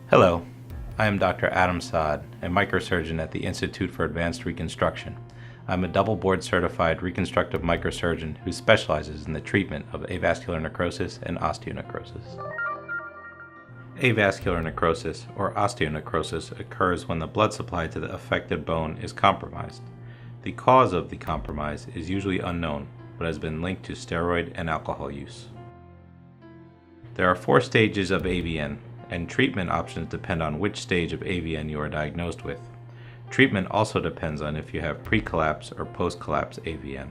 Hello, I am Dr. Adam Saad, a microsurgeon at the Institute for Advanced Reconstruction. I'm a double board certified reconstructive microsurgeon who specializes in the treatment of avascular necrosis and osteonecrosis. Avascular necrosis or osteonecrosis occurs when the blood supply to the affected bone is compromised. The cause of the compromise is usually unknown, but has been linked to steroid and alcohol use. There are 4 stages of AVN, and treatment options depend on which stage of AVN you are diagnosed with. Treatment also depends on if you have pre-collapse or post-collapse AVN.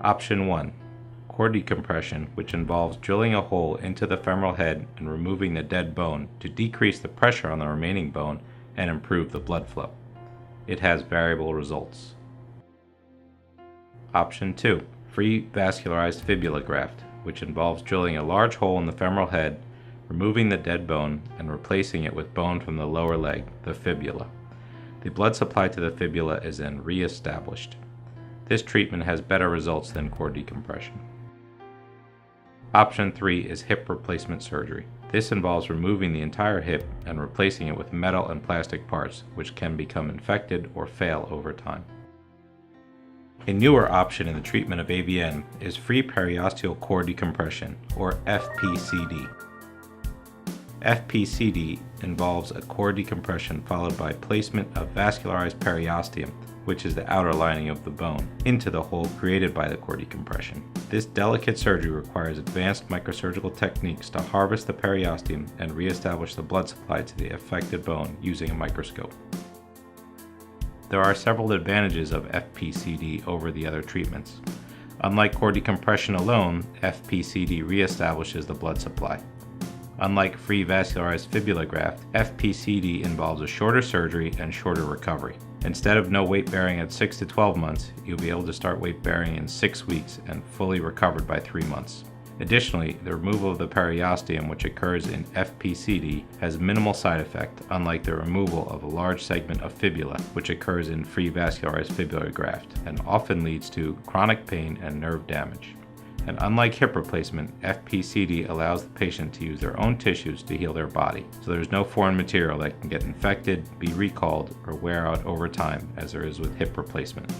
Option 1. Core decompression, which involves drilling a hole into the femoral head and removing the dead bone to decrease the pressure on the remaining bone and improve the blood flow. It has variable results. Option 2. Free vascularized fibula graft, which involves drilling a large hole in the femoral head, removing the dead bone, and replacing it with bone from the lower leg, the fibula. The blood supply to the fibula is then re-established. This treatment has better results than core decompression. Option 3 is hip replacement surgery. This involves removing the entire hip and replacing it with metal and plastic parts, which can become infected or fail over time. A newer option in the treatment of AVN is free periosteal core decompression, or FPCD. FPCD involves a core decompression followed by placement of vascularized periosteum, which is the outer lining of the bone, into the hole created by the core decompression. This delicate surgery requires advanced microsurgical techniques to harvest the periosteum and re-establish the blood supply to the affected bone using a microscope. There are several advantages of FPCD over the other treatments. Unlike core decompression alone, FPCD re-establishes the blood supply. Unlike free vascularized fibula graft, FPCD involves a shorter surgery and shorter recovery. Instead of no weight bearing at 6 to 12 months, you'll be able to start weight bearing in 6 weeks and fully recovered by 3 months. Additionally, the removal of the periosteum, which occurs in FPCD, has minimal side effect, unlike the removal of a large segment of fibula, which occurs in free vascularized fibula graft, and often leads to chronic pain and nerve damage. And unlike hip replacement, FPCD allows the patient to use their own tissues to heal their body, so there's no foreign material that can get infected, be recalled, or wear out over time as there is with hip replacement.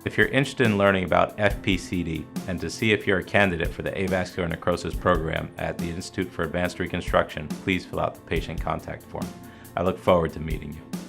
If you're interested in learning about FPCD and to see if you're a candidate for the avascular necrosis program at the Institute for Advanced Reconstruction, please fill out the patient contact form. I look forward to meeting you.